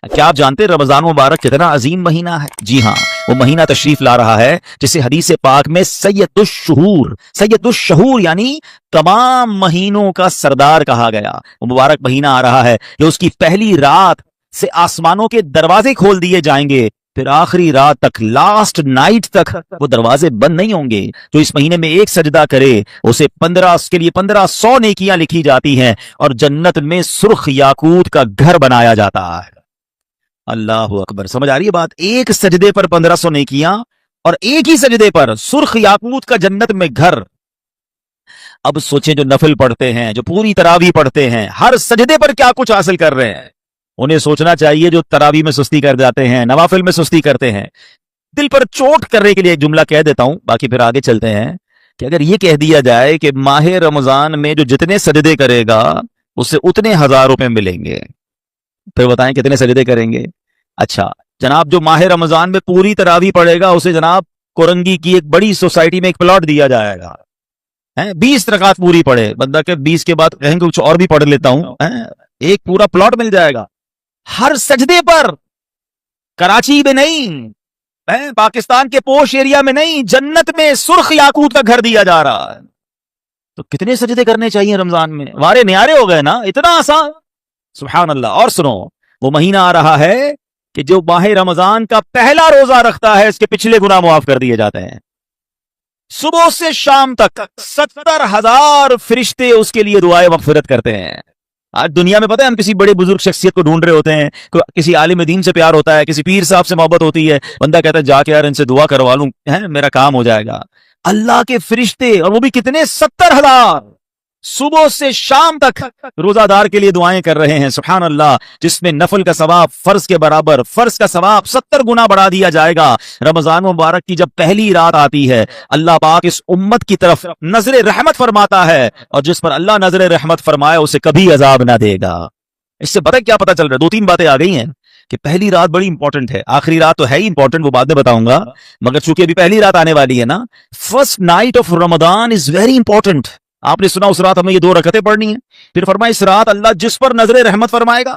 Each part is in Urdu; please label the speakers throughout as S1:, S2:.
S1: کیا آپ جانتے ہیں رمضان مبارک کتنا عظیم مہینہ ہے؟ جی ہاں، وہ مہینہ تشریف لا رہا ہے جسے حدیث پاک میں سید الشہور یعنی تمام مہینوں کا سردار کہا گیا۔ وہ مبارک مہینہ آ رہا ہے کہ اس کی پہلی رات سے آسمانوں کے دروازے کھول دیے جائیں گے، پھر آخری رات تک، لاسٹ نائٹ تک وہ دروازے بند نہیں ہوں گے۔ جو اس مہینے میں ایک سجدہ کرے اسے اس کے لیے 1500 نیکیاں لکھی جاتی ہیں اور جنت میں سرخ یاقوت کا گھر بنایا جاتا ہے۔ اللہ اکبر، سمجھ آ رہی ہے بات؟ ایک سجدے پر 1500 نیکیاں اور ایک ہی سجدے پر سرخ یاقوت کا جنت میں گھر۔ اب سوچیں جو نفل پڑھتے ہیں، جو پوری تراویح پڑھتے ہیں، ہر سجدے پر کیا کچھ حاصل کر رہے ہیں۔ انہیں سوچنا چاہیے جو تراویح میں سستی کر جاتے ہیں، نوافل میں سستی کرتے ہیں۔ دل پر چوٹ کرنے کے لیے ایک جملہ کہہ دیتا ہوں، باقی پھر آگے چلتے ہیں، کہ اگر یہ کہہ دیا جائے کہ ماہ رمضان میں جو جتنے سجدے کرے گا اسے اتنے 1000 روپے ملیں گے، پھر بتائیں کتنے سجدے کریں گے؟ اچھا جناب، جو ماہ رمضان میں پوری تراویح پڑھے گا اسے جناب کورنگی کی ایک بڑی سوسائٹی میں ایک پلاٹ دیا جائے گا، 20 رکعت پوری پڑھے بندہ، کہ 20 کے بعد کہیں کچھ اور بھی پڑھ لیتا ہوں، ایک پورا پلاٹ مل جائے گا ہر سجدے پر۔ کراچی میں نہیں، پاکستان کے پوش ایریا میں نہیں، جنت میں سرخ یاقوت کا گھر دیا جا رہا ہے۔ تو کتنے سجدے کرنے چاہیے رمضان میں؟ وارے نیارے ہو گئے نا، اتنا آسان، سبحان اللہ۔ اور سنو، وہ مہینہ آ رہا ہے کہ جو ماہ رمضان کا پہلا روزہ رکھتا ہے اس کے پچھلے گناہ معاف کر دیے جاتے ہیں۔ صبح سے شام تک 70,000 فرشتے اس کے لیے دعائے مغفرت کرتے ہیں۔ آج دنیا میں پتہ ہے ہم کسی بڑے بزرگ شخصیت کو ڈھونڈ رہے ہوتے ہیں، کسی عالم دین سے پیار ہوتا ہے، کسی پیر صاحب سے محبت ہوتی ہے، بندہ کہتا ہے جا کے یار ان سے دعا کروا لوں، میرا کام ہو جائے گا۔ اللہ کے فرشتے، اور وہ بھی کتنے؟ 70,000 صبح سے شام تک روزہ دار کے لیے دعائیں کر رہے ہیں، سبحان اللہ، جس میں نفل کا ثواب فرض کے برابر، فرض کا ثواب 70 گنا بڑھا دیا جائے گا۔ رمضان مبارک کی جب پہلی رات آتی ہے، اللہ پاک اس امت کی طرف نظر رحمت فرماتا ہے، اور جس پر اللہ نظر رحمت فرمائے اسے کبھی عذاب نہ دے گا۔ اس سے کیا پتہ چل رہا ہے؟ 2-3 باتیں آ گئی ہیں کہ پہلی رات بڑی امپورٹنٹ ہے، آخری رات تو ہے ہی امپورٹنٹ، وہ بعد میں بتاؤں گا، مگر چونکہ ابھی پہلی رات آنے والی ہے نا، first night of Ramzan is very important. آپ نے سنا اس رات ہمیں یہ 2 رکعتیں پڑھنی ہیں، پھر فرمایا اس رات اللہ جس پر نظر رحمت فرمائے گا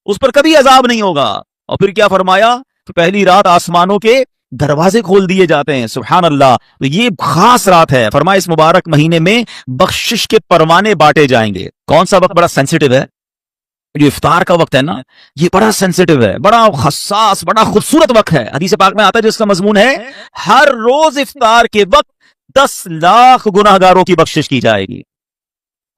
S1: اس پر کبھی عذاب نہیں ہوگا، اور پھر کیا فرمایا؟ تو پہلی رات آسمانوں کے دروازے کھول دیے جاتے ہیں، سبحان اللہ۔ تو یہ خاص رات ہے، فرمایا اس مبارک مہینے میں بخشش کے پروانے بانٹے جائیں گے۔ کون سا وقت بڑا سینسیٹیو ہے؟ جو افطار کا وقت ہے نا، یہ بڑا سینسیٹیو ہے، بڑا حساس، بڑا خوبصورت وقت ہے۔ حدیث پاک میں آتا ہے جس کا مضمون ہے ہر روز افطار کے وقت 10 لاکھ گناہگاروں کی بخشش کی جائے گی۔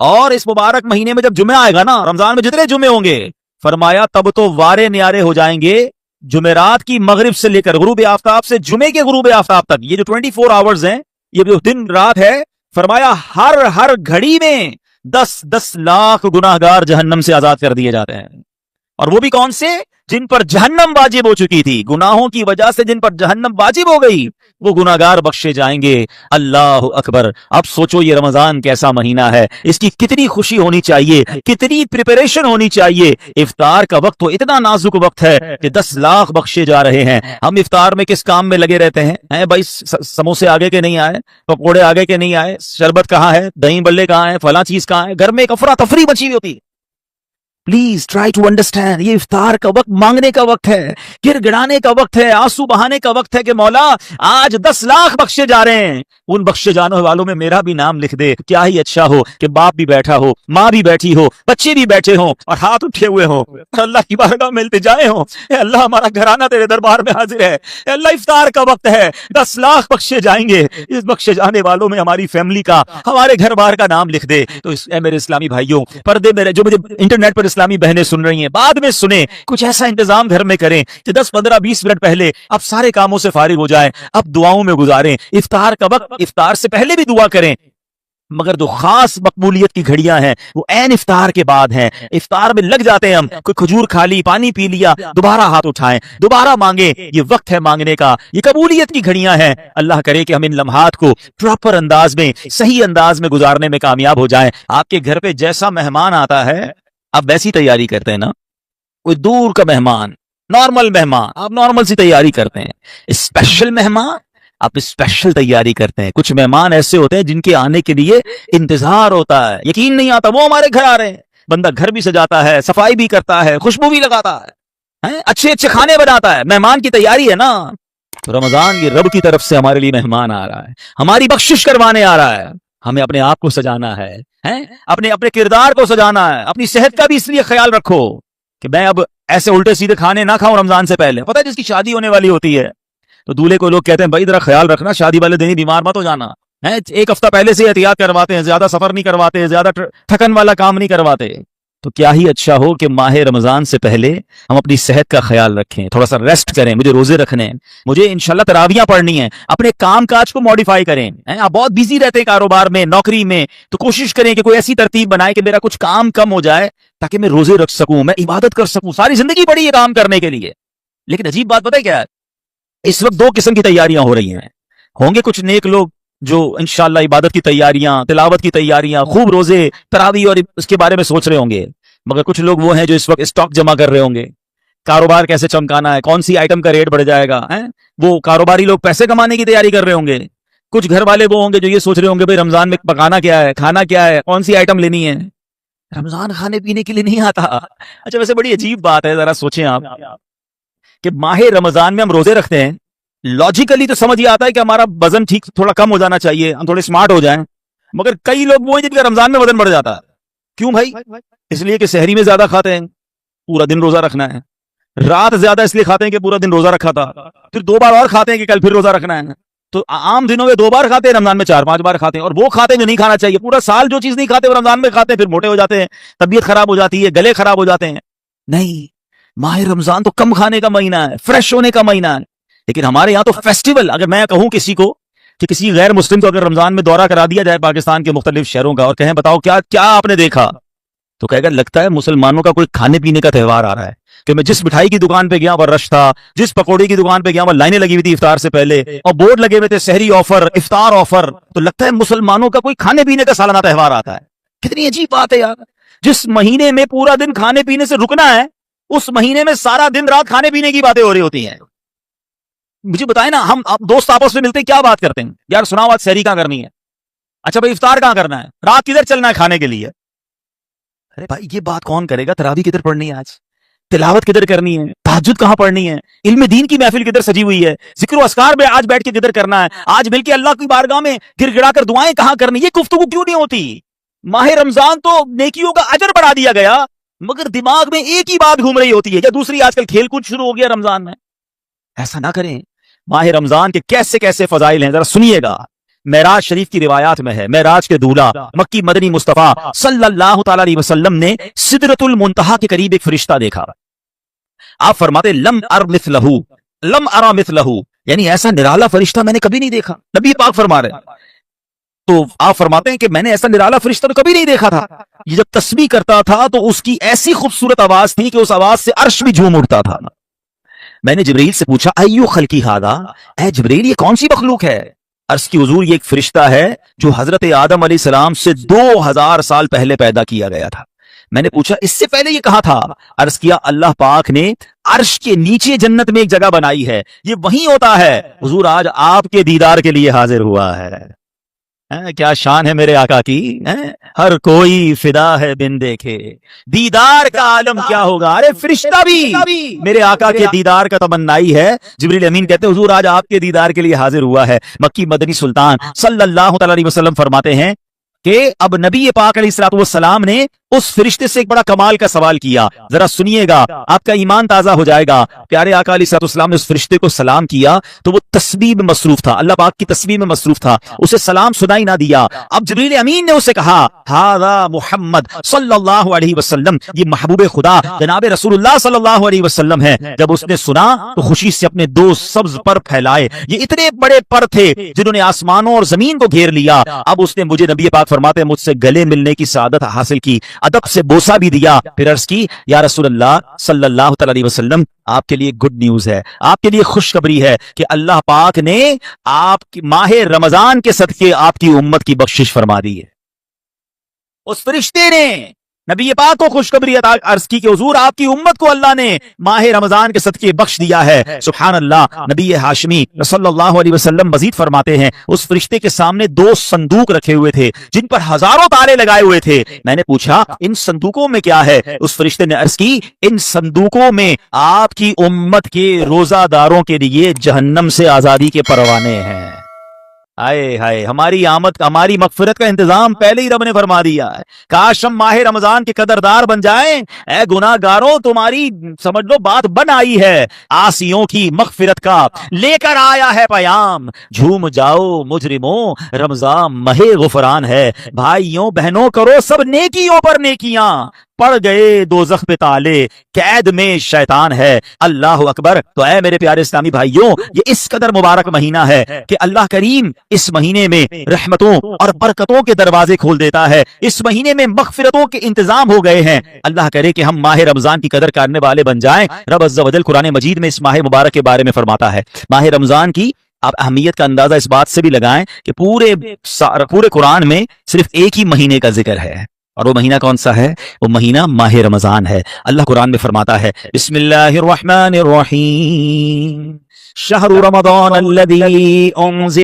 S1: اور اس مبارک مہینے میں جب جمعہ آئے گا نا، رمضان میں جتنے جمعے ہوں گے، فرمایا تب تو وارے نیارے ہو جائیں گے، جمعرات کی مغرب سے لے کر غروب آفتاب سے جمعے کے غروب آفتاب تک، یہ جو 24 آورز ہیں، یہ جو دن رات ہے، فرمایا ہر گھڑی میں 10 لاکھ گناہگار جہنم سے آزاد کر دیے جاتے ہیں۔ اور وہ بھی کون سے؟ جن پر جہنم واجب ہو چکی تھی، گناہوں کی وجہ سے جن پر جہنم واجب ہو گئی، وہ گناہگار بخشے جائیں گے۔ اللہ اکبر۔ اب سوچو یہ رمضان کیسا مہینہ ہے، اس کی کتنی خوشی ہونی چاہیے، کتنی پریپریشن ہونی چاہیے۔ افطار کا وقت تو اتنا نازک وقت ہے کہ 10 لاکھ بخشے جا رہے ہیں۔ ہم افطار میں کس کام میں لگے رہتے ہیں؟ بھائی سموسے آگے کے نہیں آئے، پکوڑے آگے کے نہیں آئے، شربت کہاں ہے، دہی بلے کہاں ہے، فلاں چیز کہاں ہے، گھر میں ایک افراتفری مچی ہوئی ہوتی ہے۔ پلیز ٹرائی ٹو انڈرسٹینڈ، یہ افطار کا وقت مانگنے کا وقت ہے، گر گڑانے کا وقت ہے، آنسو بہانے کا وقت ہے کہ مولا آج 10 لاکھ بخشے جا رہے ہیں، ان بخشے جانے والوں میں میرا بھی نام لکھ دے۔ کیا ہی اچھا ہو کہ باپ بھی بیٹھا ہو، ماں بھی بیٹھی ہو، بچے بھی بیٹھے ہوں اور ہاتھ اٹھے ہوئے ہوں، اللہ کی بارگاہ میں التجائے ہوں، اے اللہ ہمارا گھرانہ تیرے دربار میں حاضر ہے، اے اللہ افطار کا وقت ہے، 10 لاکھ بخشے جائیں گے، اس بخشے جانے والوں میں ہماری فیملی کا، ہمارے گھر بار کا نام لکھ دے۔ تو اے میرے اسلامی بھائیوں، پردے میرے جو مجھے انٹرنیٹ پر اسلامی بہنیں سن رہی ہیں، بعد میں سنیں، کچھ ایسا انتظام گھر میں کریں کہ 10 15 20 منٹ پہلے اب سارے کاموں سے فارغ ہو جائیں، اب دعاؤں میں گزاریں۔ افطار کا وقت، افطار سے پہلے بھی دعا کریں، مگر جو خاص مقبولیت کی گھڑیاں ہیں وہ عین افطار کے بعد ہیں۔ افطار میں لگ جاتے ہیں ہم، کوئی کھجور کھا لی، پانی پی لیا، دوبارہ ہاتھ اٹھائیں، دوبارہ مانگیں، یہ وقت ہے مانگنے کا، یہ قبولیت کی گھڑیاں ہیں۔ اللہ کرے کہ ہم ان لمحات کو پراپر انداز میں، صحیح انداز میں گزارنے میں کامیاب ہو جائیں۔ آپ کے گھر پہ جیسا مہمان آتا ہے آپ ویسی تیاری کرتے ہیں نا، کوئی دور کا مہمان، نارمل مہمان، آپ نارمل سی تیاری کرتے ہیں، اسپیشل مہمان آپ اسپیشل تیاری کرتے ہیں۔ کچھ مہمان ایسے ہوتے ہیں جن کے آنے کے لیے انتظار ہوتا ہے، یقین نہیں آتا وہ ہمارے گھر آ رہے ہیں، بندہ گھر بھی سجاتا ہے، صفائی بھی کرتا ہے، خوشبو بھی لگاتا ہے، اچھے اچھے کھانے بناتا ہے, مہمان کی تیاری ہے نا. رمضان کی رب کی طرف سے ہمارے لیے مہمان آ رہا ہے, ہماری بخشش کروانے آ رہا ہے. ہمیں اپنے آپ کو سجانا ہے, اپنے اپنے کردار کو سجانا ہے. اپنی صحت کا بھی اس لیے خیال رکھو کہ میں اب ایسے الٹے سیدھے کھانے نہ کھاؤں رمضان سے پہلے. پتہ ہے جس کی شادی ہونے والی ہوتی ہے تو دولہے کو لوگ کہتے ہیں بھائی ذرا خیال رکھنا, شادی والے دن ہی بیمار مت ہو جانا. ایک ہفتہ پہلے سے احتیاط کرواتے ہیں, زیادہ سفر نہیں کرواتے, زیادہ تھکن والا کام نہیں کرواتے. تو کیا ہی اچھا ہو کہ ماہ رمضان سے پہلے ہم اپنی صحت کا خیال رکھیں, تھوڑا سا ریسٹ کریں. مجھے روزے رکھنے ہیں, مجھے انشاءاللہ تراویاں پڑھنی ہیں, اپنے کام کاج کو موڈیفائی کریں. آپ بہت بیزی رہتے ہیں کاروبار میں, نوکری میں, تو کوشش کریں کہ کوئی ایسی ترتیب بنائے کہ میرا کچھ کام کم ہو جائے تاکہ میں روزے رکھ سکوں, میں عبادت کر سکوں. ساری زندگی پڑی ہے کام کرنے کے لیے. لیکن عجیب بات پتہ ہے کیا ہے, اس وقت دو قسم کی تیاریاں ہو رہی ہیں. ہوں گے کچھ نیک لوگ جو انشاءاللہ عبادت کی تیاریاں, تلاوت کی تیاریاں, خوب روزے تراویح اور اس کے بارے میں سوچ رہے ہوں گے. مگر کچھ لوگ وہ ہیں جو اس وقت اسٹاک جمع کر رہے ہوں گے, کاروبار کیسے چمکانا ہے, کون سی آئٹم کا ریٹ بڑھ جائے گا. وہ کاروباری لوگ پیسے کمانے کی تیاری کر رہے ہوں گے. کچھ گھر والے وہ ہوں گے جو یہ سوچ رہے ہوں گے بھائی رمضان میں پکانا کیا ہے, کھانا کیا ہے, کون سی آئٹم لینی ہے. رمضان کھانے پینے کے لیے نہیں آتا. اچھا ویسے بڑی عجیب بات ہے, ذرا سوچیں آپ کہ ماہ رمضان میں ہم روزے رکھتے ہیں, لاجیکلی تو سمجھ یہ آتا ہے کہ ہمارا وزن ٹھیک تھوڑا کم ہو جانا چاہیے, ہم تھوڑے سمارٹ ہو جائیں. مگر کئی لوگ وہ ہیں جن کا رمضان میں وزن بڑھ جاتا ہے. کیوں بھائی؟ اس لیے کہ سحری میں زیادہ کھاتے ہیں, پورا دن روزہ رکھنا ہے. رات زیادہ اس لیے کھاتے ہیں کہ پورا دن روزہ رکھا تھا, پھر 2 بار اور کھاتے ہیں کہ کل پھر روزہ رکھنا ہے. تو عام دنوں میں 2 بار کھاتے ہیں, رمضان میں 4-5 بار کھاتے ہیں. اور وہ کھاتے ہیں جو نہیں کھانا چاہیے. پورا سال جو چیز نہیں کھاتے وہ رمضان میں کھاتے ہیں, پھر موٹے ہو جاتے ہیں, طبیعت خراب ہو جاتی ہے, گلے خراب ہو جاتے ہیں. نہیں, ماہ رمضان تو کم کھانے کا مہینہ ہے, فریش ہونے کا مہینہ ہے. لیکن ہمارے یہاں تو فیسٹیول, اگر میں کہوں کسی کو کہ کسی غیر مسلم کو اگر رمضان میں دورہ کرا دیا جائے پاکستان کے مختلف شہروں کا اور کہیں بتاؤ کیا کیا آپ نے دیکھا, تو کہے گا لگتا ہے مسلمانوں کا کوئی کھانے پینے کا تہوار آ رہا ہے. کہ میں جس مٹھائی کی دکان پہ گیا وہ رش تھا, جس پکوڑے کی دکان پہ گیا وہ لائنیں لگی ہوئی تھی افطار سے پہلے, اور بورڈ لگے ہوئے تھے سحری آفر, افطار آفر. تو لگتا ہے مسلمانوں کا کوئی کھانے پینے کا سالانہ تہوار آتا ہے. کتنی عجیب بات ہے یار, جس مہینے میں پورا دن کھانے پینے سے رکنا ہے اس مہینے میں سارا دن رات کھانے پینے کی باتیں ہو رہی ہوتی ہیں. مجھے بتائیں نا, ہم دوست آپس میں ملتے ہیں کیا بات کرتے ہیں, یار سناؤ آج سحری کہاں کرنی ہے, اچھا بھائی افطار کہاں کرنا ہے, رات کدھر چلنا ہے کھانے کے لیے. ارے بھائی یہ بات کون کرے گا, تراویح کدھر پڑھنی ہے, آج تلاوت کدھر کرنی ہے, تہجد کہاں پڑھنی ہے, علم دین کی محفل کدھر سجی ہوئی ہے, ذکر و اذکار میں آج بیٹھ کے کدھر کرنا ہے, آج مل کے اللہ کی بارگاہ میں گر گڑا کر دعائیں کہاں کرنی, یہ گفتگو کیوں نہیں ہوتی. ماہ رمضان تو نیکیوں کا اجر بڑھا دیا گیا, مگر دماغ میں ایک ہی بات گھوم رہی ہوتی ہے, یا دوسری آج کل کھیل کود شروع ہو گیا رمضان میں. ایسا نہ کریں. ماہ رمضان کے کیسے کیسے فضائل ہیں ذرا سنیے گا. معراج شریف کی روایات میں ہے, معراج کے دولہ مکی مدنی مصطفیٰ صلی اللہ تعالی علیہ وسلم نے سدرۃ المنتہا کے قریب ایک فرشتہ دیکھا. آپ فرماتے لم ار مثلہ, لم ارا مثلہ, یعنی ایسا نرالا فرشتہ میں نے کبھی نہیں دیکھا. نبی پاک فرما رہے ہیں. تو آپ فرماتے ہیں کہ میں نے ایسا نرالا فرشتہ تو کبھی نہیں دیکھا تھا. یہ جب تسبیح کرتا تھا تو اس کی ایسی خوبصورت آواز تھی کہ اس آواز سے عرش بھی جھوم اٹھتا تھا. میں نے جبرائیل سے پوچھا ایو خلقی ھذا, اے جبرائیل یہ کون سی مخلوق ہے. عرض کی حضور یہ ایک فرشتہ ہے جو حضرت آدم علیہ السلام سے 2000 سال پہلے پیدا کیا گیا تھا. میں نے پوچھا اس سے پہلے یہ کہاں تھا. عرض کیا اللہ پاک نے عرش کے نیچے جنت میں ایک جگہ بنائی ہے, یہ وہیں ہوتا ہے. حضور آج آپ کے دیدار کے لیے حاضر ہوا ہے. کیا شان ہے میرے آقا کی, ہر کوئی فدا ہے بن دیکھے, دیدار کا عالم کیا ہوگا. ارے فرشتہ بھی میرے آقا کے دیدار کا تمنائی ہے. جبریل امین کہتے ہیں حضور آج آپ کے دیدار کے لیے حاضر ہوا ہے. مکی مدنی سلطان صلی اللہ تعالی علیہ وسلم فرماتے ہیں کہ اب نبی پاک علیہ الصلوۃ والسلام نے اس فرشتے سے ایک بڑا کمال کا سوال کیا. ذرا سنیے گا, آپ کا ایمان تازہ ہو جائے گا. پیارے آقا علیہ الصلوۃ والسلام نے اس فرشتے کو سلام کیا تو وہ تسبیح میں مصروف تھا, اللہ پاک کی تسبیح میں مصروف تھا, اسے سلام سنائی نہ دیا. اب جبریل امین نے اسے کہا ھذا محمد صلی اللہ علیہ وسلم, یہ محبوب خدا جناب رسول اللہ صلی اللہ علیہ وسلم ہے. جب اس نے سنا تو خوشی سے اپنے 2 سبز پر پھیلائے. یہ اتنے بڑے پر تھے جنہوں نے آسمانوں اور زمین کو گھیر لیا. اب اس نے مجھے نبی پاک فرماتے ہیں مجھ سے گلے ملنے کی سعادت حاصل کی, ادب سے بوسہ بھی دیا. پھر عرض کی یا رسول اللہ صلی اللہ تعالی علیہ وسلم آپ کے لیے گڈ نیوز ہے, آپ کے لیے خوشخبری ہے کہ اللہ پاک نے آپ کی ماہ رمضان کے صدقے آپ کی امت کی بخشش فرما دی ہے. اس فرشتے نے نبی پاک کو خوشخبری عرض کی کہ حضور آپ کی امت کو اللہ نے ماہ رمضان کے صدقے بخش دیا ہے۔ سبحان اللہ۔ نبی ہاشمی صلی اللہ علیہ وسلم مزید فرماتے ہیں اس فرشتے کے سامنے 2 صندوق رکھے ہوئے تھے جن پر ہزاروں تالے لگائے ہوئے تھے۔ میں نے پوچھا ان صندوقوں میں کیا ہے؟ اس فرشتے نے عرض کی ان صندوقوں میں آپ کی امت کے روزہ داروں کے لیے جہنم سے آزادی کے پروانے ہیں۔ آئے ہائے، ہماری آمد ہماری مغفرت کا انتظام پہلے ہی رب نے فرما دیا ہے۔ کاش ہم ماہ رمضان کے قدردار بن جائیں۔ اے گناہ گاروں، تمہاری سمجھ لو بات بن آئی ہے، عاصیوں کی مغفرت کا لے کر آیا ہے پیام۔ جھوم جاؤ مجرموں، رمضان ماہ غفران ہے۔ بھائیوں بہنوں، کرو سب نیکیوں پر نیکیاں، پڑ گئے دوزخ پہ تالے، قید میں شیطان ہے۔ اللہ اکبر۔ تو اے میرے پیارے اسلامی بھائیوں، یہ اس قدر مبارک مہینہ ہے کہ اللہ کریم اس مہینے میں رحمتوں اور برکتوں کے دروازے کھول دیتا ہے۔ اس مہینے میں مغفرتوں کے انتظام ہو گئے ہیں۔ اللہ کرے کہ ہم ماہ رمضان کی قدر کرنے والے بن جائیں۔ رب عز و جل قرآن مجید میں اس ماہ مبارک کے بارے میں فرماتا ہے۔ ماہ رمضان کی آپ اہمیت کا اندازہ اس بات سے بھی لگائیں کہ پورے قرآن میں صرف ایک ہی مہینے کا ذکر ہے، اور وہ مہینہ کون سا ہے؟ وہ مہینہ ماہ رمضان ہے۔ اللہ قرآن میں فرماتا ہے بسم اللہ الرحمن الرحیم شہر رمضان الذی انزل